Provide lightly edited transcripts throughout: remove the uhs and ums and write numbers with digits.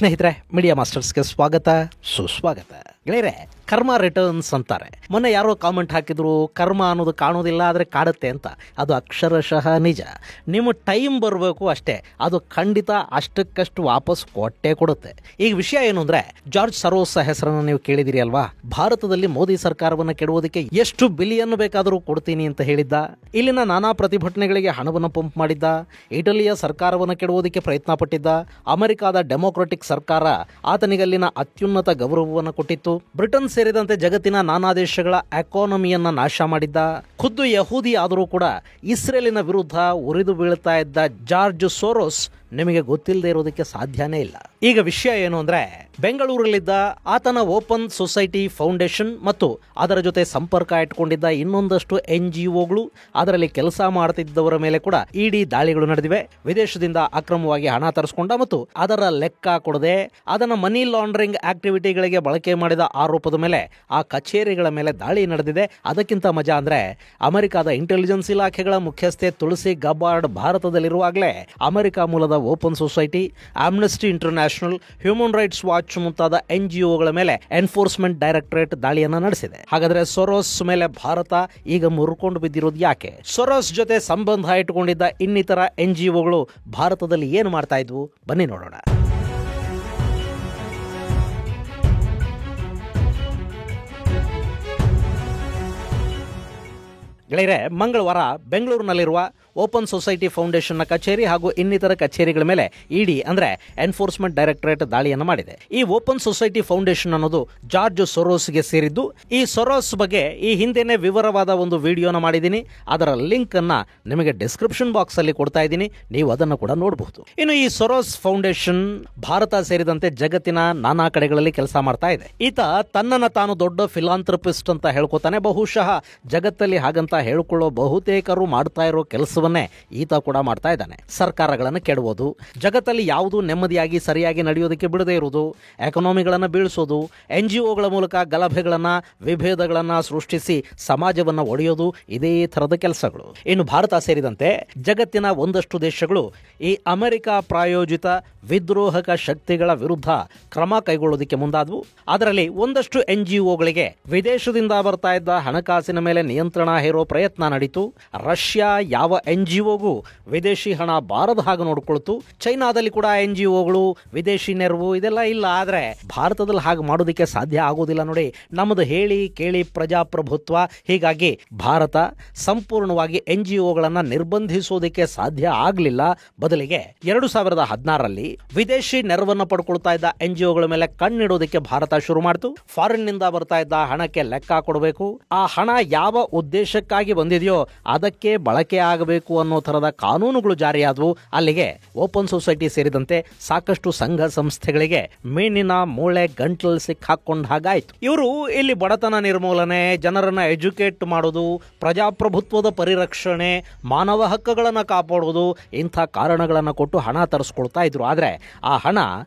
ಸ್ನೇಹಿತರೆ, ಮೀಡಿಯಾ ಮಾಸ್ಟರ್ಸ್ಗೆ ಸ್ವಾಗತ, ಸುಸ್ವಾಗತ. ಗೆಳೆಯರೆ, ಕರ್ಮ ರಿಟರ್ನ್ಸ್ ಅಂತಾರೆ. ಮೊನ್ನೆ ಯಾರೋ ಕಾಮೆಂಟ್ ಹಾಕಿದ್ರು, ಕರ್ಮ ಅನ್ನೋದು ಕಾಣೋದಿಲ್ಲ ಆದರೆ ಕಾಡುತ್ತೆ ಅಂತ. ಅದು ಅಕ್ಷರಶಃ ನಿಜ. ನಿಮ್ಮ ಟೈಮ್ ಬರಬೇಕು ಅಷ್ಟೇ, ಅದು ಖಂಡಿತ ಅಷ್ಟಕ್ಕಷ್ಟು ವಾಪಸ್ ಕೊಟ್ಟೇ ಕೊಡುತ್ತೆ. ಈಗ ವಿಷಯ ಏನು ಅಂದರೆ, ಜಾರ್ಜ್ ಸರೋಸ್ ಹೆಸರನ್ನು ನೀವು ಕೇಳಿದಿರಿ ಅಲ್ವಾ? ಭಾರತದಲ್ಲಿ ಮೋದಿ ಸರ್ಕಾರವನ್ನು ಕೆಡುವುದಕ್ಕೆ ಎಷ್ಟು ಬಿಲಿಯನ್ ಬೇಕಾದರೂ ಕೊಡ್ತೀನಿ ಅಂತ ಹೇಳಿದ್ದ. ಇಲ್ಲಿನ ನಾನಾ ಪ್ರತಿಭಟನೆಗಳಿಗೆ ಹಣವನ್ನು ಪಂಪ್ ಮಾಡಿದ್ದ. ಇಟಲಿಯ ಸರ್ಕಾರವನ್ನು ಕೆಡುವುದಕ್ಕೆ ಪ್ರಯತ್ನ ಪಟ್ಟಿದ್ದ. ಅಮೆರಿಕಾದ ಡೆಮೊಕ್ರೆಟಿಕ್ ಸರ್ಕಾರ ಆತನಿಗಲ್ಲಿನ ಅತ್ಯುನ್ನತ ಗೌರವವನ್ನು ಕೊಟ್ಟಿತ್ತು. ಬ್ರಿಟನ್ ಸೇರಿದಂತೆ ಜಗತ್ತಿನ ನಾನಾ ದೇಶಗಳ ಎಕಾನಮಿಯನ್ನ ನಾಶ ಮಾಡಿದ್ದ. ಖುದ್ದು ಯಹೂದಿ ಆದರೂ ಕೂಡ ಇಸ್ರೇಲಿನ ವಿರುದ್ಧ ಉರಿದು ಬೀಳ್ತಾ ಇದ್ದ ಜಾರ್ಜ್ ಸೋರೋಸ್ ನಿಮಗೆ ಗೊತ್ತಿಲ್ಲದೆ ಇರೋದಕ್ಕೆ ಸಾಧ್ಯನೇ ಇಲ್ಲ. ಈಗ ವಿಷಯ ಏನು ಅಂದ್ರೆ, ಬೆಂಗಳೂರಲ್ಲಿದ್ದ ಆತನ ಓಪನ್ ಸೊಸೈಟಿ ಫೌಂಡೇಶನ್ ಮತ್ತು ಅದರ ಜೊತೆ ಸಂಪರ್ಕ ಇಟ್ಕೊಂಡಿದ್ದ ಇನ್ನೊಂದಷ್ಟು NGOಗಳು, ಅದರಲ್ಲಿ ಕೆಲಸ ಮಾಡ್ತಿದ್ದವರ ಮೇಲೆ ಕೂಡ ಇಡಿ ದಾಳಿಗಳು ನಡೆದಿವೆ. ವಿದೇಶದಿಂದ ಅಕ್ರಮವಾಗಿ ಹಣ ತರಿಸಿಕೊಂಡ ಮತ್ತು ಅದರ ಲೆಕ್ಕ ಕೊಡದೆ ಅದನ್ನ ಮನಿ ಲಾಂಡ್ರಿಂಗ್ ಆಕ್ಟಿವಿಟಿಗಳಿಗೆ ಬಳಕೆ ಮಾಡಿದ ಆರೋಪದ ಮೇಲೆ ಆ ಕಚೇರಿಗಳ ಮೇಲೆ ದಾಳಿ ನಡೆದಿದೆ. ಅದಕ್ಕಿಂತ ಮಜಾ ಅಂದ್ರೆ, ಅಮೆರಿಕದ ಇಂಟೆಲಿಜೆನ್ಸ್ ಇಲಾಖೆಗಳ ಮುಖ್ಯಸ್ಥೆ ತುಳಸಿ ಗಬ್ಬಾರ್ಡ್ ಭಾರತದಲ್ಲಿರುವಾಗಲೇ ಅಮೆರಿಕ ಮೂಲದ open society, Amnesty international, human rights watch ಮುಂತಾದ NGOಗಳ ಮೇಲೆ ಎನ್ಫೋರ್ಸ್ಮೆಂಟ್ ಡೈರೆಕ್ಟರೇಟ್ ದಾಳಿಯನ್ನ ನಡೆಸಿದೆ. ಹಾಗಾದ್ರೆ ಸೊರೋಸ್ ಮೇಲೆ ಭಾರತ ಈಗ ಮುರ್ಕೊಂಡು ಬಿದ್ದಿರೋದು ಯಾಕೆ? ಸೊರೋಸ್ ಜೊತೆ ಸಂಬಂಧ ಇಟ್ಟುಕೊಂಡಿದ್ದ ಇನ್ನಿತರ NGOಗಳು ಭಾರತದಲ್ಲಿ ಏನು ಮಾಡ್ತಾ ಇದ್ವು? ಬನ್ನಿ ನೋಡೋಣ. ಗೆಳೆಯರೆ, ಮಂಗಳವಾರ ಬೆಂಗಳೂರಿನಲ್ಲಿರುವ ಓಪನ್ ಸೊಸೈಟಿ ಫೌಂಡೇಶನ್ನ ಕಚೇರಿ ಹಾಗೂ ಇನ್ನಿತರ ಕಚೇರಿಗಳ ಮೇಲೆ ಇಡಿ ಅಂದ್ರೆ ಎನ್ಫೋರ್ಸ್ಮೆಂಟ್ ಡೈರೆಕ್ಟರೇಟ್ ದಾಳಿಯನ್ನು ಮಾಡಿದೆ. ಈ ಓಪನ್ ಸೊಸೈಟಿ ಫೌಂಡೇಶನ್ ಅನ್ನೋದು ಜಾರ್ಜ್ ಸೊರೋಸ್ಗೆ ಸೇರಿದ್ದು. ಈ ಸೊರೋಸ್ ಬಗ್ಗೆ ಈ ಹಿಂದೆನೆ ವಿವರವಾದ ಒಂದು ವಿಡಿಯೋನ ಮಾಡಿದ್ದೀನಿ. ಅದರ ಲಿಂಕ್ ಅನ್ನ ನಿಮಗೆ ಡಿಸ್ಕ್ರಿಪ್ಷನ್ ಬಾಕ್ಸ್ ಅಲ್ಲಿ ಕೊಡ್ತಾ ಇದ್ದೀನಿ, ನೀವು ಅದನ್ನು ಕೂಡ ನೋಡಬಹುದು. ಇನ್ನು ಈ ಸೊರೋಸ್ ಫೌಂಡೇಶನ್ ಭಾರತ ಸೇರಿದಂತೆ ಜಗತ್ತಿನ ನಾನಾ ಕಡೆಗಳಲ್ಲಿ ಕೆಲಸ ಮಾಡ್ತಾ ಇದೆ. ಈತ ತನ್ನನ್ನು ತಾನು ದೊಡ್ಡ ಫಿಲಾಂಥ್ರಪಿಸ್ಟ್ ಅಂತ ಹೇಳ್ಕೊತಾನೆ. ಬಹುಶಃ ಜಗತ್ತಲ್ಲಿ ಹಾಗಂತ ಹೇಳ್ಕೊಳ್ಳೋ ಬಹುತೇಕರು ಮಾಡ್ತಾ ಇರೋ ಕೆಲಸವನ್ನೇ ಈತ ಕೂಡ ಮಾಡ್ತಾ ಇದ್ದಾನೆ. ಸರ್ಕಾರಗಳನ್ನು ಕೆಡುವುದು, ಜಗತ್ತಲ್ಲಿ ಯಾವುದು ನೆಮ್ಮದಿಯಾಗಿ ಸರಿಯಾಗಿ ನಡೆಯೋದಕ್ಕೆ ಬಿಡದೇ ಇರುವುದು, ಎಕಾನಮಿಗಳನ್ನು ಬೀಳಿಸೋದು, NGOಗಳ ಮೂಲಕ ಗಲಭೆಗಳನ್ನ ವಿಭೇದಗಳನ್ನ ಸೃಷ್ಟಿಸಿ ಸಮಾಜವನ್ನ ಒಡೆಯೋದು, ಇದೇ ಥರದ ಕೆಲಸಗಳು. ಇನ್ನು ಭಾರತ ಸೇರಿದಂತೆ ಜಗತ್ತಿನ ಒಂದಷ್ಟು ದೇಶಗಳು ಈ ಅಮೆರಿಕ ಪ್ರಾಯೋಜಿತ ವಿದ್ರೋಹಕ ಶಕ್ತಿಗಳ ವಿರುದ್ಧ ಕ್ರಮ ಕೈಗೊಳ್ಳೋದಕ್ಕೆ ಮುಂದಾದವು. ಅದರಲ್ಲಿ ಒಂದಷ್ಟು NGOಗಳಿಗೆ ವಿದೇಶದಿಂದ ಬರ್ತಾ ಇದ್ದ ಹಣಕಾಸಿನ ಮೇಲೆ ನಿಯಂತ್ರಣ ಹೇರೋ ಪ್ರಯತ್ನ ನಡೀತು. ರಷ್ಯಾ ಯಾವ NGOಗೂ ವಿದೇಶಿ ಹಣ ಬಾರದ ಹಾಗೆ ನೋಡ್ಕೊಳ್ತು. ಚೈನಾದಲ್ಲಿ ಕೂಡ NGOಗಳು ವಿದೇಶಿ ನೆರವು ಇದೆಲ್ಲ ಇಲ್ಲ. ಆದ್ರೆ ಭಾರತದಲ್ಲಿ ಹಾಗೆ ಮಾಡೋದಕ್ಕೆ ಸಾಧ್ಯ ಆಗೋದಿಲ್ಲ ನೋಡಿ. ನಮ್ಮದು ಹೇಳಿ ಕೇಳಿ ಪ್ರಜಾಪ್ರಭುತ್ವ. ಹೀಗಾಗಿ ಭಾರತ ಸಂಪೂರ್ಣವಾಗಿ NGOಗಳನ್ನ ನಿರ್ಬಂಧಿಸೋದಕ್ಕೆ ಸಾಧ್ಯ ಆಗಲಿಲ್ಲ. ಬದಲಿಗೆ 2016ರಲ್ಲಿ ವಿದೇಶಿ ನೆರವನ್ನು ಪಡ್ಕೊಳ್ತಾ ಇದ್ದ NGOಗಳ ಮೇಲೆ ಕಣ್ಣಿಡೋದಕ್ಕೆ ಭಾರತ ಶುರು ಮಾಡಿತು. ಫಾರಿನ್ ನಿಂದ ಬರ್ತಾ ಇದ್ದ ಹಣಕ್ಕೆ ಲೆಕ್ಕ ಕೊಡಬೇಕು. ಆ ಹಣ ಯಾವ ಉದ್ದೇಶಕ್ಕಾಗಿ ಬಂದಿದೆಯೋ ಅದಕ್ಕೆ ಬಳಕೆ ಆಗಬೇಕು ಅನ್ನೋ ತರದ ಕಾನೂನುಗಳು ಜಾರಿಯಾದವು. ಅಲ್ಲಿಗೆ ಓಪನ್ ಸೊಸೈಟಿ ಸೇರಿದಂತೆ ಸಾಕಷ್ಟು ಸಂಘ ಸಂಸ್ಥೆಗಳಿಗೆ ಮೀನಿನ ಮೂಳೆ ಗಂಟಲು ಸಿಕ್ಕಾಕೊಂಡ ಹಾಗಾಯ್ತು. ಇವರು ಇಲ್ಲಿ ಬಡತನ ನಿರ್ಮೂಲನೆ, ಜನರನ್ನ ಎಜುಕೇಟ್ ಮಾಡೋದು, ಪ್ರಜಾಪ್ರಭುತ್ವದ ಪರಿರಕ್ಷಣೆ, ಮಾನವ ಹಕ್ಕುಗಳನ್ನು ಕಾಪಾಡೋದು, ಇಂಥ ಕಾರಣಗಳನ್ನು ಕೊಟ್ಟು ಹಣ ತರಿಸ್ಕೊಳ್ತಾ ಇದ್ರು. ಆದ್ರೆ ಆ ಹಣ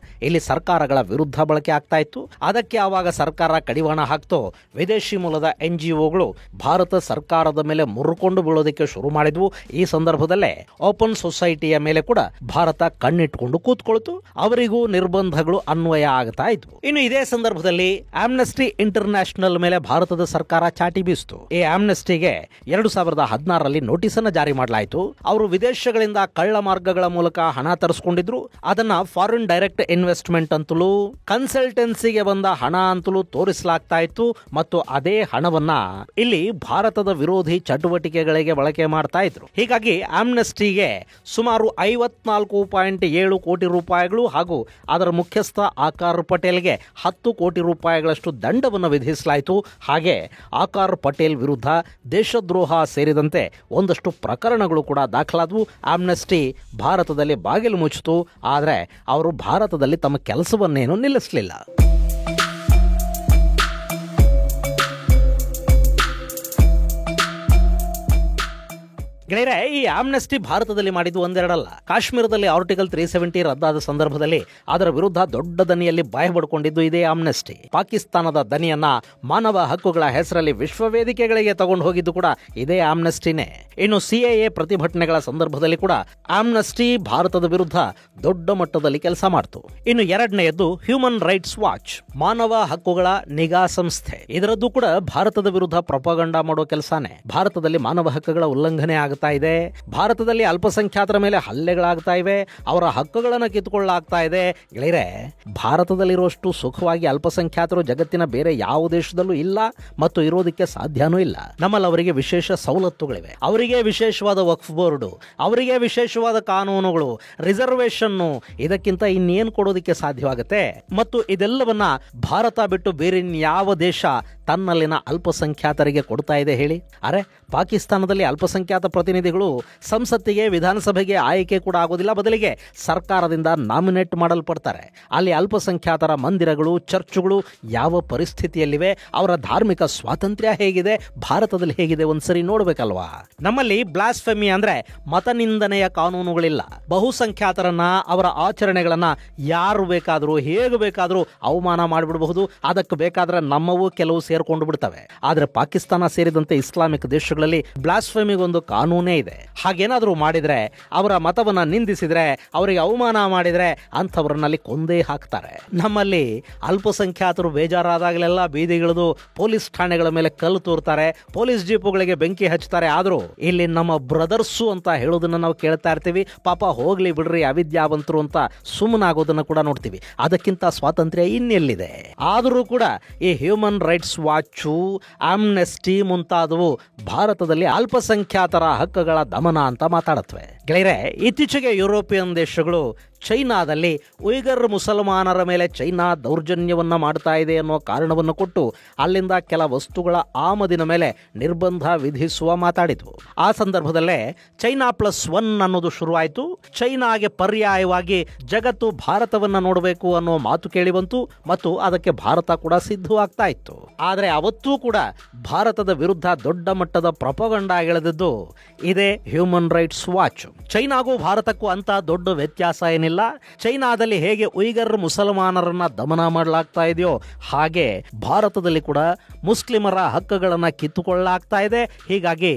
ಇಲ್ಲಿ ಸರ್ಕಾರಗಳ ವಿರುದ್ಧ ಬಳಕೆ ಆಗ್ತಾ ಇತ್ತು. ಅದಕ್ಕೆ ಆವಾಗ ಸರ್ಕಾರ ಕಡಿವಾಣ ಹಾಕ್ತೋ ವಿದೇಶಿ ಮೂಲದ NGOಗಳು ಭಾರತ ಸರ್ಕಾರದ ಮೇಲೆ ಮುರ್ಕೊಂಡು ಬೀಳೋದಕ್ಕೆ ಶುರು ಮಾಡಿದ್ವು. ಈ ಸಂದರ್ಭದಲ್ಲೇ ಓಪನ್ ಸೊಸೈಟಿಯ ಮೇಲೆ ಕೂಡ ಭಾರತ ಕಣ್ಣಿಟ್ಕೊಂಡು ಕೂತ್ಕೊಳ್ತು. ಅವರಿಗೂ ನಿರ್ಬಂಧಗಳು ಅನ್ವಯ ಆಗ್ತಾ ಇದ್ವು. ಇನ್ನು ಇದೇ ಸಂದರ್ಭದಲ್ಲಿ ಆಮ್ನೆಸ್ಟಿ ಇಂಟರ್ನ್ಯಾಷನಲ್ ಮೇಲೆ ಭಾರತದ ಸರ್ಕಾರ ಚಾಟಿ ಬೀಸಿತು. ಈ ಆಮ್ನೆಸ್ಟಿಗೆ 2016ರಲ್ಲಿ ನೋಟಿಸ್ ಅನ್ನು ಜಾರಿ ಮಾಡಲಾಯಿತು. ಅವರು ವಿದೇಶಗಳಿಂದ ಕಳ್ಳ ಮಾರ್ಗಗಳ ಮೂಲಕ ಹಣ ತರಿಸಿಕೊಂಡಿದ್ರು. ಅದನ್ನ ಫಾರಿನ್ ಡೈರೆಕ್ಟ್ ಇನ್ವೆಸ್ಟ್ಮೆಂಟ್ ಅಂತಲೂ ಕನ್ಸಲ್ಟೆನ್ಸಿಗೆ ಬಂದ ಹಣ ಅಂತಲೂ ತೋರಿಸಲಾಗ್ತಾ ಇತ್ತು. ಮತ್ತು ಅದೇ ಹಣವನ್ನ ಇಲ್ಲಿ ಭಾರತದ ವಿರೋಧಿ ಚಟುವಟಿಕೆಗಳಿಗೆ ಬಳಕೆ ಮಾಡ್ತಾ ಇದ್ರು. ಹೀಗಾಗಿ ಆಮ್ನೆಸ್ಟಿಗೆ ಸುಮಾರು 54.7 ಕೋಟಿ ರೂಪಾಯಿಗಳು ಹಾಗೂ ಅದರ ಮುಖ್ಯಸ್ಥ ಆಕಾರ್ ಪಟೇಲ್ಗೆ 10 ಕೋಟಿ ರೂಪಾಯಿಗಳಷ್ಟು ದಂಡವನ್ನು ವಿಧಿಸಲಾಯಿತು. ಹಾಗೆ ಆಕಾರ್ ಪಟೇಲ್ ವಿರುದ್ಧ ದೇಶದ್ರೋಹ ಸೇರಿದಂತೆ ಒಂದಷ್ಟು ಪ್ರಕರಣಗಳು ಕೂಡ ದಾಖಲಾದವು. ಆಮ್ನೆಸ್ಟಿ ಭಾರತದಲ್ಲಿ ಬಾಗಿಲು ಮುಚ್ಚಿತು. ಆದರೆ ಅವರು ಭಾರತದಲ್ಲಿ ತಮ್ಮ ಕೆಲಸವನ್ನೇನು ನಿಲ್ಲಿಸಲಿಲ್ಲ. ಗೆಳೆಯರೆ, ಈ ಆಮ್ನೆಸ್ಟಿ ಭಾರತದಲ್ಲಿ ಮಾಡಿದ್ದು ಒಂದೆರಡಲ್ಲ. ಕಾಶ್ಮೀರದಲ್ಲಿ ಆರ್ಟಿಕಲ್ 370 ರದ್ದಾದ ಸಂದರ್ಭದಲ್ಲಿ ಅದರ ವಿರುದ್ಧ ದೊಡ್ಡ ದನಿಯಲ್ಲಿ ಬಾಯಿ ಬಡ್ಕೊಂಡಿದ್ದು ಇದೇ ಆಮ್ನೆಸ್ಟಿ. ಪಾಕಿಸ್ತಾನದ ದನಿಯನ್ನ ಮಾನವ ಹಕ್ಕುಗಳ ಹೆಸರಲ್ಲಿ ವಿಶ್ವ ವೇದಿಕೆಗಳಿಗೆ ತಗೊಂಡು ಹೋಗಿದ್ದು ಕೂಡ ಇದೇ ಆಮ್ನೆಸ್ಟಿನೇ. ಇನ್ನು ಸಿಎಎ ಪ್ರತಿಭಟನೆಗಳ ಸಂದರ್ಭದಲ್ಲಿ ಕೂಡ ಆಮ್ನೆಸ್ಟಿ ಭಾರತದ ವಿರುದ್ಧ ದೊಡ್ಡ ಮಟ್ಟದಲ್ಲಿ ಕೆಲಸ ಮಾಡಿತು. ಇನ್ನು ಎರಡನೆಯದ್ದು ಹ್ಯೂಮನ್ ರೈಟ್ಸ್ ವಾಚ್, ಮಾನವ ಹಕ್ಕುಗಳ ನಿಗಾ ಸಂಸ್ಥೆ. ಇದರದ್ದು ಕೂಡ ಭಾರತದ ವಿರುದ್ಧ ಪ್ರೊಪಗಂಡಾ ಮಾಡೋ ಕೆಲಸನೇ. ಭಾರತದಲ್ಲಿ ಮಾನವ ಹಕ್ಕುಗಳ ಉಲ್ಲಂಘನೆ ಆಗ್ತಾ ಇದೆ, ಭಾರತದಲ್ಲಿ ಅಲ್ಪಸಂಖ್ಯಾತರ ಮೇಲೆ ಹಲ್ಲೆಗಳಾಗ್ತಾ ಇವೆ, ಅವರ ಹಕ್ಕುಗಳನ್ನು ಕಿತ್ತುಕೊಳ್ಳಲಾಗ್ತಾ ಇದೆ. ಗೆಳೆಯರೆ, ಭಾರತದಲ್ಲಿರುವಷ್ಟು ಸುಖವಾಗಿ ಅಲ್ಪಸಂಖ್ಯಾತರು ಜಗತ್ತಿನ ಬೇರೆ ಯಾವ ದೇಶದಲ್ಲೂ ಇಲ್ಲ ಮತ್ತು ಇರೋದಕ್ಕೆ ಸಾಧ್ಯನೂ ಇಲ್ಲ. ನಮ್ಮಲ್ಲಿ ಅವರಿಗೆ ವಿಶೇಷ ಸವಲತ್ತುಗಳಿವೆ, ಅವರಿಗೆ ವಿಶೇಷವಾದ ವಕ್ಫ್ ಬೋರ್ಡು, ಅವರಿಗೆ ವಿಶೇಷವಾದ ಕಾನೂನುಗಳು, ರಿಸರ್ವೇಶನ್, ಇದಕ್ಕಿಂತ ಇನ್ನೇನು ಕೊಡೋದಕ್ಕೆ ಸಾಧ್ಯವಾಗುತ್ತೆ? ಮತ್ತು ಇದೆಲ್ಲವನ್ನ ಭಾರತ ಬಿಟ್ಟು ಬೇರೆ ಯಾವ ದೇಶ ತನ್ನಲ್ಲಿನ ಅಲ್ಪಸಂಖ್ಯಾತರಿಗೆ ಕೊಡ್ತಾ ಇದೆ ಹೇಳಿ? ಅರೆ, ಪಾಕಿಸ್ತಾನದಲ್ಲಿ ಅಲ್ಪಸಂಖ್ಯಾತ ಪ್ರತಿನಿಧಿಗಳು ಸಂಸತ್ತಿಗೆ, ವಿಧಾನಸಭೆಗೆ ಆಯ್ಕೆ ಕೂಡ ಆಗೋದಿಲ್ಲ, ಬದಲಿಗೆ ಸರ್ಕಾರದಿಂದ ನಾಮಿನೇಟ್ ಮಾಡಲ್ಪಡ್ತಾರೆ. ಅಲ್ಲಿ ಅಲ್ಪಸಂಖ್ಯಾತರ ಮಂದಿರಗಳು, ಚರ್ಚುಗಳು ಯಾವ ಪರಿಸ್ಥಿತಿಯಲ್ಲಿವೆ, ಅವರ ಧಾರ್ಮಿಕ ಸ್ವಾತಂತ್ರ್ಯ ಹೇಗಿದೆ, ಭಾರತದಲ್ಲಿ ಹೇಗಿದೆ ಒಂದ್ಸರಿ ನೋಡ್ಬೇಕಲ್ವಾ? ನಮ್ಮಲ್ಲಿ ಬ್ಲಾಸ್ಫೆಮಿ ಅಂದ್ರೆ ಮತನಿಂದನೆಯ ಕಾನೂನುಗಳಿಲ್ಲ. ಬಹುಸಂಖ್ಯಾತರನ್ನ, ಅವರ ಆಚರಣೆಗಳನ್ನ ಯಾರು ಬೇಕಾದರೂ ಹೇಗೆ ಬೇಕಾದರೂ ಅವಮಾನ ಮಾಡಿಬಿಡಬಹುದು. ಅದಕ್ಕೆ ಬೇಕಾದ್ರೆ ನಮ್ಮವು ಕೆಲವು ಸೇರ್ಕೊಂಡು ಬಿಡ್ತವೆ. ಆದ್ರೆ ಪಾಕಿಸ್ತಾನ ಸೇರಿದಂತೆ ಇಸ್ಲಾಮಿಕ್ ದೇಶಗಳಲ್ಲಿ ಬ್ಲಾಸ್ಫೆಮಿಗೊಂದು ಕಾನೂನೇ ಇದೆ. ಹಾಗೇನಾದರೂ ಮಾಡಿದ್ರೆ, ಅವರ ಮತವನ್ನ ನಿಂದಿಸಿದ್ರೆ, ಅವರಿಗೆ ಅವಮಾನ ಮಾಡಿದ್ರೆ ಅಂಥವ್ರನ್ನಲ್ಲಿ ಕೊಂದೇ ಹಾಕ್ತಾರೆ. ನಮ್ಮಲ್ಲಿ ಅಲ್ಪಸಂಖ್ಯಾತರು ಬೇಜಾರಾದಾಗಲೆಲ್ಲ ಬೀದಿಗಿಳಿದು ಪೊಲೀಸ್ ಠಾಣೆಗಳ ಮೇಲೆ ಕಲ್ಲು ತೂರ್ತಾರೆ, ಪೊಲೀಸ್ ಜೀಪುಗಳಿಗೆ ಬೆಂಕಿ ಹಚ್ತಾರೆ. ಆದರೂ ಇಲ್ಲಿ ನಮ್ಮ ಬ್ರದರ್ಸು ಅಂತ ಹೇಳೋದನ್ನ ನಾವು ಕೇಳ್ತಾ ಇರ್ತೀವಿ. ಪಾಪ ಹೋಗ್ಲಿ ಬಿಡ್ರಿ ಅವಿದ್ಯಾವಂತರು ಅಂತ ಸುಮ್ಮನಾಗೋದನ್ನ ಕೂಡ ನೋಡ್ತೀವಿ. ಅದಕ್ಕಿಂತ ಸ್ವಾತಂತ್ರ್ಯ ಇನ್ನೆಲ್ಲಿದೆ? ಆದರೂ ಕೂಡ ಈ ಹ್ಯೂಮನ್ ರೈಟ್ಸ್ ವಾಚು, ಆಮ್ನೆಸ್ಟಿ ಮುಂತಾದವು ಭಾರತದಲ್ಲಿ ಅಲ್ಪಸಂಖ್ಯಾತರ ಹಕ್ಕುಗಳ ದಮನ ಅಂತ ಮಾತಾಡುತ್ತವೆ. ಗೆಳೆಯರೆ, ಇತ್ತೀಚೆಗೆ ಯುರೋಪಿಯನ್ ದೇಶಗಳು ಚೈನಾದಲ್ಲಿ ಉಯ್ಗರ್ ಮುಸಲ್ಮಾನರ ಮೇಲೆ ಚೈನಾ ದೌರ್ಜನ್ಯವನ್ನ ಮಾಡ್ತಾ ಇದೆ ಅನ್ನೋ ಕಾರಣವನ್ನು ಕೊಟ್ಟು ಅಲ್ಲಿಂದ ಕೆಲ ವಸ್ತುಗಳ ಆಮದಿನ ಮೇಲೆ ನಿರ್ಬಂಧ ವಿಧಿಸುವ ಮಾತಾಡಿತು. ಆ ಸಂದರ್ಭದಲ್ಲೇ ಚೈನಾ +1 ಅನ್ನೋದು ಶುರುವಾಯಿತು. ಚೈನಾಗೆ ಪರ್ಯಾಯವಾಗಿ ಜಗತ್ತು ಭಾರತವನ್ನ ನೋಡಬೇಕು ಅನ್ನೋ ಮಾತು ಕೇಳಿ ಬಂತು ಮತ್ತು ಅದಕ್ಕೆ ಭಾರತ ಕೂಡ ಸಿದ್ಧವಾಗ್ತಾ ಇತ್ತು. ಆದರೆ ಅವತ್ತೂ ಕೂಡ ಭಾರತದ ವಿರುದ್ಧ ದೊಡ್ಡ ಮಟ್ಟದ ಪ್ರೊಪಗಂಡಾ ಎಳೆದಿದ್ದು ಇದೇ ಹ್ಯೂಮನ್ ರೈಟ್ಸ್ ವಾಚ್. ಚೈನಾಗೂ ಭಾರತಕ್ಕೂ ಅಂತ ದೊಡ್ಡ ವ್ಯತ್ಯಾಸ ಏನಿಲ್ಲ. ಚೈನಾದಲ್ಲಿ ಹೇಗೆ ಉಯ್ಗರ್ ಮುಸಲ್ಮಾನರನ್ನ ದಮನ ಮಾಡಲಾಗ್ತಾ ಇದೆಯೋ ಹಾಗೆ ಭಾರತದಲ್ಲಿ ಕೂಡ ಮುಸ್ಲಿಮರ ಹಕ್ಕುಗಳನ್ನ ಕಿತ್ತುಕೊಳ್ಳಲಾಗ್ತಾ ಇದೆ. ಹೀಗಾಗಿ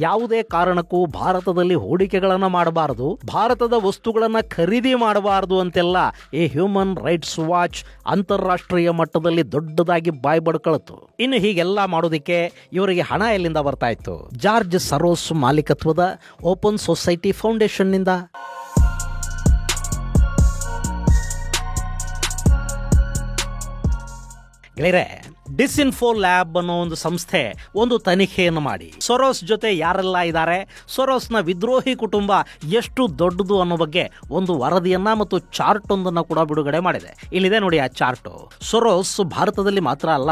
ಯಾವುದೇ ಕಾರಣಕ್ಕೂ ಭಾರತದಲ್ಲಿ ಹೂಡಿಕೆಗಳನ್ನ ಮಾಡಬಾರದು, ಭಾರತದ ವಸ್ತುಗಳನ್ನ ಖರೀದಿ ಮಾಡಬಾರದು ಅಂತೆಲ್ಲ ಈ ಹ್ಯೂಮನ್ ರೈಟ್ಸ್ ವಾಚ್ ಅಂತಾರಾಷ್ಟ್ರೀಯ ಮಟ್ಟದಲ್ಲಿ ದೊಡ್ಡದಾಗಿ ಬಾಯಿ ಬಡ್ಕೊಳ್ತು. ಇನ್ನು ಹೀಗೆಲ್ಲ ಮಾಡೋದಿಕ್ಕೆ ಇವರಿಗೆ ಹಣ ಎಲ್ಲಿಂದ ಬರ್ತಾ ಇತ್ತು? ಜಾರ್ಜ್ ಸರೋಸ್ ಮಾಲೀಕತ್ವದ ಓಪನ್ ಸೊಸೈಟಿ ಫೌಂಡೇಶನ್ ನಿಂದ. ಗೆಳೆಯರೆ, ಡಿಸ್ಇನ್ಫೋ ಲ್ಯಾಬ್ ಅನ್ನೋ ಒಂದು ಸಂಸ್ಥೆ ಒಂದು ತನಿಖೆಯನ್ನು ಮಾಡಿ ಸೊರೋಸ್ ಜೊತೆ ಯಾರೆಲ್ಲ ಇದ್ದಾರೆ, ಸೊರೋಸ್ನ ವಿದ್ರೋಹಿ ಕುಟುಂಬ ಎಷ್ಟು ದೊಡ್ಡದು ಅನ್ನೋ ಬಗ್ಗೆ ಒಂದು ವರದಿಯನ್ನ ಮತ್ತು ಚಾರ್ಟ್ ಒಂದನ್ನು ಕೂಡ ಬಿಡುಗಡೆ ಮಾಡಿದೆ. ಇಲ್ಲಿದೆ ನೋಡಿ ಆ ಚಾರ್ಟ್. ಸೊರೋಸ್ ಭಾರತದಲ್ಲಿ ಮಾತ್ರ ಅಲ್ಲ,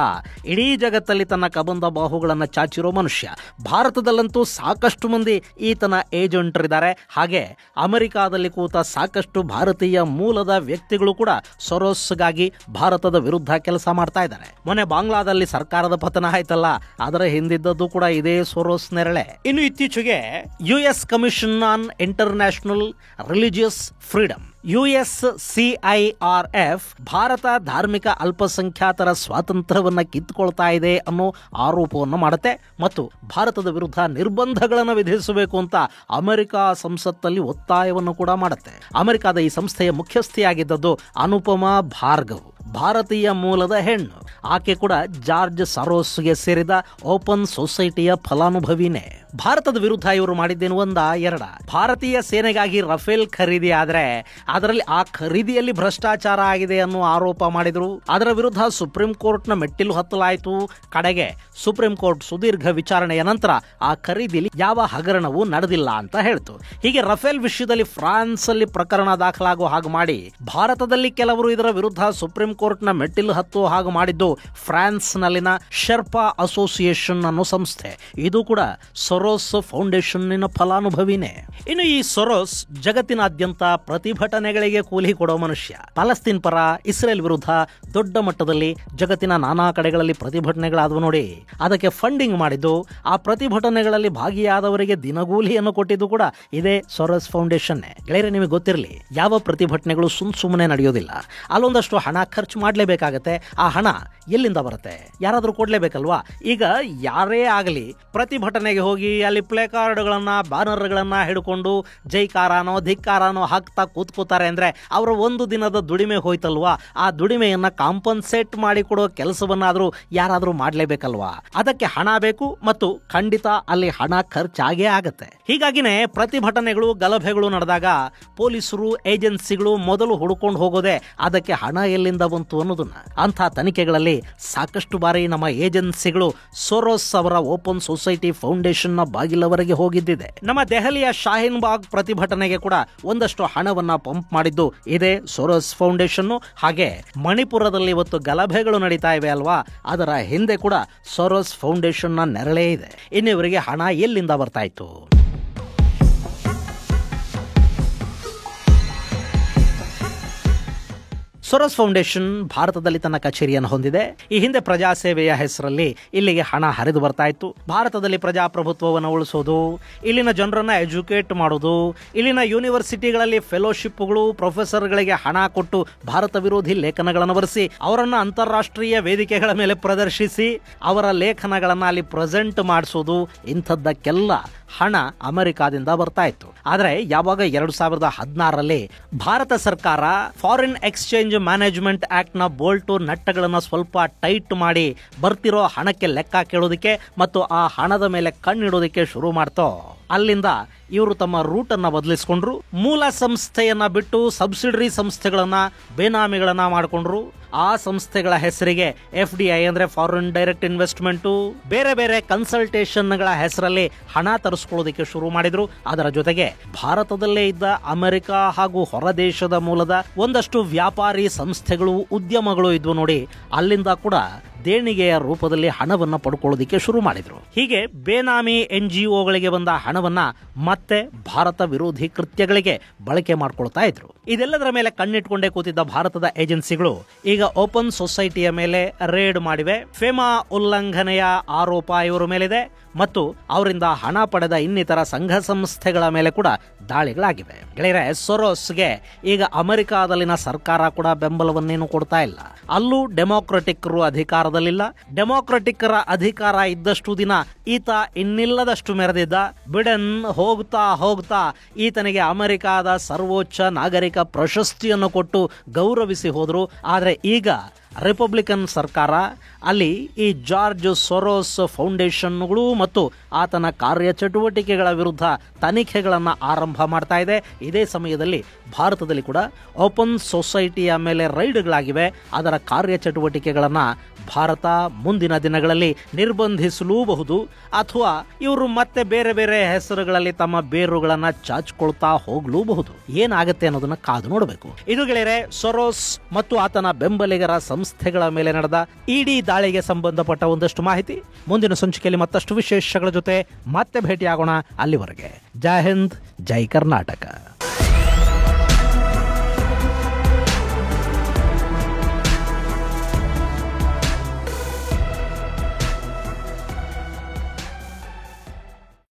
ಇಡೀ ಜಗತ್ತಲ್ಲಿ ತನ್ನ ಕಬಂದ ಬಾಹುಗಳನ್ನು ಚಾಚಿರೋ ಮನುಷ್ಯ. ಭಾರತದಲ್ಲಂತೂ ಸಾಕಷ್ಟು ಮಂದಿ ಈತನ ಏಜೆಂಟರಿದ್ದಾರೆ. ಹಾಗೆ ಅಮೆರಿಕಾದಲ್ಲಿ ಕೂತ ಸಾಕಷ್ಟು ಭಾರತೀಯ ಮೂಲದ ವ್ಯಕ್ತಿಗಳು ಕೂಡ ಸೊರೋಸ್ಗಾಗಿ ಭಾರತದ ವಿರುದ್ಧ ಕೆಲಸ ಮಾಡ್ತಾ ಇದ್ದಾರೆ. ಮೊನ್ನೆ ಬಾಂಗ್ಲಾದಲ್ಲಿ ಸರ್ಕಾರದ ಪತನ ಆಯ್ತಲ್ಲ, ಅದರ ಹಿಂದಿದ್ದದ್ದು ಕೂಡ ಇದೇ ಸೊರೋಸ್ ನೆರಳೆ. ಇನ್ನು ಇತ್ತೀಚೆಗೆ US commission on international religious freedom USCIRF Bharat ಧಾರ್ಮಿಕ ಅಲ್ಪಸಂಖ್ಯಾತರ ಸ್ವಾತಂತ್ರ್ಯವನ್ನ ಕಿತ್ತುಕೊಳ್ತಾ ಇದೆ ಅನ್ನೋ ಆರೋಪವನ್ನು ಮಾಡುತ್ತೆ ಮತ್ತು ಭಾರತದ ವಿರುದ್ಧ ನಿರ್ಬಂಧಗಳನ್ನು ವಿಧಿಸಬೇಕು ಅಂತ ಅಮೆರಿಕ ಸಂಸತ್ತಲ್ಲಿ ಒತ್ತಾಯವನ್ನು ಕೂಡ ಮಾಡುತ್ತೆ. ಅಮೆರಿಕದ ಈ ಸಂಸ್ಥೆಯ ಮುಖ್ಯಸ್ಥಿಯಾಗಿದ್ದದ್ದು ಅನುಪಮಾ ಭಾರ್ಗವ್, ಭಾರತೀಯ ಮೂಲದ ಹೆಣ್ಣು. ಆಕೆ ಕೂಡ ಜಾರ್ಜ್ ಸರೋಸ್ಗೆ ಸೇರಿದ ಓಪನ್ ಸೊಸೈಟಿಯ ಫಲಾನುಭವಿನೇ. ಭಾರತದ ವಿರುದ್ಧ ಇವರು ಮಾಡಿದ್ದೇನು ಎರಡ? ಭಾರತೀಯ ಸೇನೆಗಾಗಿ ರಫೇಲ್ ಖರೀದಿ ಆದ್ರೆ ಅದರಲ್ಲಿ ಆ ಖರೀದಿಯಲ್ಲಿ ಭ್ರಷ್ಟಾಚಾರ ಆಗಿದೆ ಅನ್ನೋ ಆರೋಪ ಮಾಡಿದ್ರು. ಅದರ ವಿರುದ್ಧ ಸುಪ್ರೀಂ ಕೋರ್ಟ್ನ ಮೆಟ್ಟಿಲು ಹತ್ತಲಾಯಿತು. ಕಡೆಗೆ ಸುಪ್ರೀಂ ಕೋರ್ಟ್ ಸುದೀರ್ಘ ವಿಚಾರಣೆಯ ನಂತರ ಆ ಖರೀದಿಯಲ್ಲಿ ಯಾವ ಹಗರಣವೂ ನಡೆದಿಲ್ಲ ಅಂತ ಹೇಳ್ತು. ಹೀಗೆ ರಫೇಲ್ ವಿಷಯದಲ್ಲಿ ಫ್ರಾನ್ಸ್ ಅಲ್ಲಿ ಪ್ರಕರಣ ದಾಖಲಾಗೋ ಹಾಗೆ ಮಾಡಿ ಭಾರತದಲ್ಲಿ ಕೆಲವರು ಇದರ ವಿರುದ್ಧ ಸುಪ್ರೀಂ ಕೋರ್ಟ್ನ ಮೆಟ್ಟಿಲು ಹತ್ತು ಹಾಗೂ ಮಾಡಿದ್ದು ಫ್ರಾನ್ಸ್ನಲ್ಲಿನ ಶೆರ್ಪಾ ಅಸೋಸಿಯೇಷನ್ ಅನ್ನೋ ಸಂಸ್ಥೆ. ಇದು ಕೂಡ ಸೊರೋಸ್ ಫೌಂಡೇಶನ್ನಿನ ಫಲಾನುಭವಿನೇ. ಇನ್ನು ಈ ಸೊರೋಸ್ ಜಗತ್ತಿನಾದ್ಯಂತ ಪ್ರತಿಭಟನೆಗಳಿಗೆ ಕೂಲಿ ಕೊಡೋ ಮನುಷ್ಯ. ಪಾಲಸ್ತೀನ್ ಪರ, ಇಸ್ರೇಲ್ ವಿರುದ್ಧ ದೊಡ್ಡ ಮಟ್ಟದಲ್ಲಿ ಜಗತ್ತಿನ ನಾನಾ ಕಡೆಗಳಲ್ಲಿ ಪ್ರತಿಭಟನೆಗಳಾದವು ನೋಡಿ. ಅದಕ್ಕೆ ಫಂಡಿಂಗ್ ಮಾಡಿದ್ದು, ಆ ಪ್ರತಿಭಟನೆಗಳಲ್ಲಿ ಭಾಗಿಯಾದವರಿಗೆ ದಿನಗೂಲಿಯನ್ನು ಕೊಟ್ಟಿದ್ದು ಕೂಡ ಇದೇ ಸೊರೋಸ್ ಫೌಂಡೇಶನ್. ಗೆಳೆಯರೆ, ನಿಮಗೆ ಗೊತ್ತಿರಲಿ, ಯಾವ ಪ್ರತಿಭಟನೆಗಳು ಸುಮ್ಮನೆ ನಡೆಯೋದಿಲ್ಲ. ಅಲ್ಲೊಂದಷ್ಟು ಹಣ ಖರ್ಚು ಮಾಡಲೇಬೇಕಾಗತ್ತೆ. ಆ ಹಣ ಎಲ್ಲಿಂದ ಬರುತ್ತೆ? ಯಾರಾದರೂ ಕೊಡ್ಲೇಬೇಕಲ್ವಾ? ಈಗ ಯಾರೇ ಆಗಲಿ ಪ್ರತಿಭಟನೆಗೆ ಹೋಗಿ ಅಲ್ಲಿ ಪ್ಲೇ ಕಾರ್ಡ್ಗಳನ್ನ, ಬ್ಯಾನರ್ಗಳನ್ನ ಹಿಡ್ಕೊಂಡು ಜೈಕಾರನೋ ಧಿಕ್ಕಾರನೋ ಹಾಕ್ತಾ ಕೂತ್ಕೋತಾರೆ ಅಂದ್ರೆ ಅವರ ಒಂದು ದಿನದ ದುಡಿಮೆ ಹೋಯ್ತಲ್ವಾ? ಆ ದುಡಿಮೆಯನ್ನ ಕಾಂಪನ್ಸೇಟ್ ಮಾಡಿ ಕೊಡೋ ಕೆಲಸವನ್ನಾದ್ರೂ ಯಾರಾದ್ರೂ ಮಾಡ್ಲೇಬೇಕಲ್ವಾ? ಅದಕ್ಕೆ ಹಣ ಬೇಕು ಮತ್ತು ಖಂಡಿತ ಅಲ್ಲಿ ಹಣ ಖರ್ಚಾಗೇ ಆಗತ್ತೆ. ಹೀಗಾಗಿನೇ ಪ್ರತಿಭಟನೆಗಳು, ಗಲಭೆಗಳು ನಡೆದಾಗ ಪೊಲೀಸರು, ಏಜೆನ್ಸಿಗಳು ಮೊದಲು ಹುಡುಕೊಂಡು ಹೋಗೋದೆ ಅದಕ್ಕೆ ಹಣ ಎಲ್ಲಿಂದ ಬಂತು ಅನ್ನೋದನ್ನ. ಅಂಥ ತನಿಖೆಗಳಲ್ಲಿ ಸಾಕಷ್ಟು ಬಾರಿ ನಮ್ಮ ಏಜೆನ್ಸಿಗಳು ಸೊರೋಸ್ ಅವರ ಓಪನ್ ಸೊಸೈಟಿ ಫೌಂಡೇಶನ್ ನ ಬಾಗಿಲವರೆಗೆ ಹೋಗಿದ್ದಿದೆ. ನಮ್ಮ ದೆಹಲಿಯ ಶಾಹೀನ್ ಬಾಗ್ ಪ್ರತಿಭಟನೆಗೆ ಕೂಡ ಒಂದಷ್ಟು ಹಣವನ್ನ ಪಂಪ್ ಮಾಡಿದ್ದು ಇದೇ ಸೊರೋಸ್ ಫೌಂಡೇಶನ್. ಹಾಗೆ ಮಣಿಪುರದಲ್ಲಿ ಇವತ್ತು ಗಲಭೆಗಳು ನಡೀತಾ ಇವೆ ಅಲ್ವಾ, ಅದರ ಹಿಂದೆ ಕೂಡ ಸೊರೋಸ್ ಫೌಂಡೇಶನ್ ನ ನೆರಳೇ ಇದೆ. ಇನ್ನಿವರಿಗೆ ಹಣ ಎಲ್ಲಿಂದ ಬರ್ತಾ ಇತ್ತು? ಸೊರೋಸ್ ಫೌಂಡೇಶನ್ ಭಾರತದಲ್ಲಿ ತನ್ನ ಕಚೇರಿಯನ್ನು ಹೊಂದಿದೆ. ಈ ಹಿಂದೆ ಪ್ರಜಾಸೇವೆಯ ಹೆಸರಲ್ಲಿ ಇಲ್ಲಿಗೆ ಹಣ ಹರಿದು ಬರ್ತಾ ಇತ್ತು. ಭಾರತದಲ್ಲಿ ಪ್ರಜಾಪ್ರಭುತ್ವವನ್ನು ಉಳಿಸೋದು, ಇಲ್ಲಿನ ಜನರನ್ನ ಎಜುಕೇಟ್ ಮಾಡೋದು, ಇಲ್ಲಿನ ಯೂನಿವರ್ಸಿಟಿಗಳಲ್ಲಿ ಫೆಲೋಶಿಪ್ಗಳು, ಪ್ರೊಫೆಸರ್ಗಳಿಗೆ ಹಣ ಕೊಟ್ಟು ಭಾರತ ವಿರೋಧಿ ಲೇಖನಗಳನ್ನು ಬರೆಸಿ ಅವರನ್ನ ಅಂತಾರಾಷ್ಟ್ರೀಯ ವೇದಿಕೆಗಳ ಮೇಲೆ ಪ್ರದರ್ಶಿಸಿ ಅವರ ಲೇಖನಗಳನ್ನು ಅಲ್ಲಿ ಪ್ರೆಸೆಂಟ್ ಮಾಡಿಸೋದು, ಇಂಥದ್ದಕ್ಕೆಲ್ಲ ಹಣ ಅಮೆರಿಕಾದಿಂದ ಬರ್ತಾ ಇತ್ತು. ಆದರೆ ಯಾವಾಗ 2016ರಲ್ಲಿ ಭಾರತ ಸರ್ಕಾರ ಫಾರಿನ್ ಎಕ್ಸ್ಚೇಂಜ್ ಮ್ಯಾನೇಜ್ಮೆಂಟ್ ಆಕ್ಟ್ ನ ಬೋಲ್ಟು ನಟ್ಟಗಳನ್ನು ಸ್ವಲ್ಪ ಟೈಟ್ ಮಾಡಿ ಬರ್ತಿರೋ ಹಣಕ್ಕೆ ಲೆಕ್ಕ ಕೇಳೋದಕ್ಕೆ ಮತ್ತು ಆ ಹಣದ ಮೇಲೆ ಕಣ್ಣಿಡೋದಕ್ಕೆ ಶುರು ಮಾಡ್ತೋ, ಅಲ್ಲಿಂದ ಇವರು ತಮ್ಮ ರೂಟ್ ಅನ್ನ ಬದಲಿಸಿಕೊಂಡ್ರು. ಮೂಲ ಸಂಸ್ಥೆಯನ್ನ ಬಿಟ್ಟು ಸಬ್ಸಿಡರಿ ಸಂಸ್ಥೆಗಳನ್ನ, ಬೇನಾಮಿಗಳನ್ನ ಮಾಡಿಕೊಂಡ್ರು. ಆ ಸಂಸ್ಥೆಗಳ ಹೆಸರಿಗೆ FDI ಅಂದ್ರೆ ಫಾರಿನ್ ಡೈರೆಕ್ಟ್ ಇನ್ವೆಸ್ಟ್ಮೆಂಟ್, ಬೇರೆ ಬೇರೆ ಕನ್ಸಲ್ಟೇಷನ್ಗಳ ಹೆಸರಲ್ಲಿ ಹಣ ತರಿಸ್ಕೊಳ್ಳೋದಕ್ಕೆ ಶುರು ಮಾಡಿದ್ರು. ಅದರ ಜೊತೆಗೆ ಭಾರತದಲ್ಲೇ ಇದ್ದ ಅಮೆರಿಕ ಹಾಗೂ ಹೊರದೇಶದ ಮೂಲದ ಒಂದಷ್ಟು ವ್ಯಾಪಾರಿ ಸಂಸ್ಥೆಗಳು, ಉದ್ಯಮಗಳು ಇದ್ವು ನೋಡಿ, ಅಲ್ಲಿಂದ ಕೂಡ ದೇಣಿಗೆಯ ರೂಪದಲ್ಲಿ ಹಣವನ್ನ ಪಡ್ಕೊಳ್ಳೋದಿಕ್ಕೆ ಶುರು ಮಾಡಿದ್ರು. ಹೀಗೆ ಬೇನಾಮಿ NGOಗಳಿಗೆ ಬಂದ ಹಣವನ್ನ ಮತ್ತೆ ಭಾರತ ವಿರೋಧಿ ಕೃತ್ಯಗಳಿಗೆ ಬಳಕೆ ಮಾಡ್ಕೊಳ್ತಾ ಇದ್ರು. ಇದೆಲ್ಲದರ ಮೇಲೆ ಕಣ್ಣಿಟ್ಕೊಂಡೇ ಕೂತಿದ್ದ ಭಾರತದ ಏಜೆನ್ಸಿಗಳು ಈಗ ಓಪನ್ ಸೊಸೈಟಿಯ ಮೇಲೆ ರೇಡ್ ಮಾಡಿವೆ. ಫೆಮಾ ಉಲ್ಲಂಘನೆಯ ಆರೋಪ ಇವರ ಮೇಲಿದೆ ಮತ್ತು ಅವರಿಂದ ಹಣ ಪಡೆದ ಇನ್ನಿತರ ಸಂಘ ಸಂಸ್ಥೆಗಳ ಮೇಲೆ ಕೂಡ ದಾಳಿಗಳಾಗಿವೆ. ಗೆಳೆಯರೆ, ಸೊರೋಸ್ಗೆ ಈಗ ಅಮೆರಿಕಾದಲ್ಲಿನ ಸರ್ಕಾರ ಕೂಡ ಬೆಂಬಲವನ್ನೇನು ಕೊಡ್ತಾ ಇಲ್ಲ. ಅಲ್ಲೂ ಡೆಮೋಕ್ರೆಟಿಕ್ರು ಅಧಿಕಾರದಲ್ಲಿಲ್ಲ. ಡೆಮೋಕ್ರೆಟಿಕ್ಕರ ಅಧಿಕಾರ ಇದ್ದಷ್ಟು ದಿನ ಈತ ಇನ್ನಿಲ್ಲದಷ್ಟು ಮೆರೆದಿದ್ದ. ಬಿಡೆನ್ ಹೋಗ್ತಾ ಹೋಗ್ತಾ ಈತನಿಗೆ ಅಮೆರಿಕಾದ ಸರ್ವೋಚ್ಚ ನಾಗರಿಕ ಪ್ರಶಸ್ತಿಯನ್ನು ಕೊಟ್ಟು ಗೌರವಿಸಿ ಹೋದ್ರು. ಆದರೆ ಈಗ ರಿಪಬ್ಲಿಕನ್ ಸರ್ಕಾರ ಅಲ್ಲಿ ಈ ಜಾರ್ಜ್ ಸೊರೋಸ್ ಫೌಂಡೇಶನ್ಗಳು ಮತ್ತು ಆತನ ಕಾರ್ಯಚಟುವಟಿಕೆಗಳ ವಿರುದ್ಧ ತನಿಖೆಗಳನ್ನು ಆರಂಭ ಮಾಡ್ತಾ ಇದೆ. ಇದೇ ಸಮಯದಲ್ಲಿ ಭಾರತದಲ್ಲಿ ಕೂಡ ಓಪನ್ ಸೊಸೈಟಿಯ ಮೇಲೆ ರೈಡ್ಗಳಾಗಿವೆ. ಅದರ ಕಾರ್ಯಚಟುವಟಿಕೆಗಳನ್ನು ಭಾರತ ಮುಂದಿನ ದಿನಗಳಲ್ಲಿ ನಿರ್ಬಂಧಿಸಲೂಬಹುದು ಅಥವಾ ಇವರು ಮತ್ತೆ ಬೇರೆ ಬೇರೆ ಹೆಸರುಗಳಲ್ಲಿ ತಮ್ಮ ಬೇರುಗಳನ್ನು ಚಾಚಿಕೊಳ್ತಾ ಹೋಗಲೂಬಹುದು. ಏನಾಗುತ್ತೆ ಅನ್ನೋದನ್ನ ಕಾದು ನೋಡಬೇಕು. ಇದು ಗೆಳೆಯರೆ, ಸೊರೋಸ್ ಮತ್ತು ಆತನ ಬೆಂಬಲಿಗರ ಸಂಸ್ಥೆಗಳ ಮೇಲೆ ನಡೆದ ಇಡಿ ದಾಳಿಗೆ ಸಂಬಂಧಪಟ್ಟ ಒಂದಷ್ಟು ಮಾಹಿತಿ. ಮುಂದಿನ ಸಂಚಿಕೆಯಲ್ಲಿ ಮತ್ತಷ್ಟು ವಿಶೇಷಗಳ ಜೊತೆ ಮತ್ತೆ ಭೇಟಿಯಾಗೋಣ. ಅಲ್ಲಿವರೆಗೆ ಜೈ ಹಿಂದ್, ಜೈ ಕರ್ನಾಟಕ.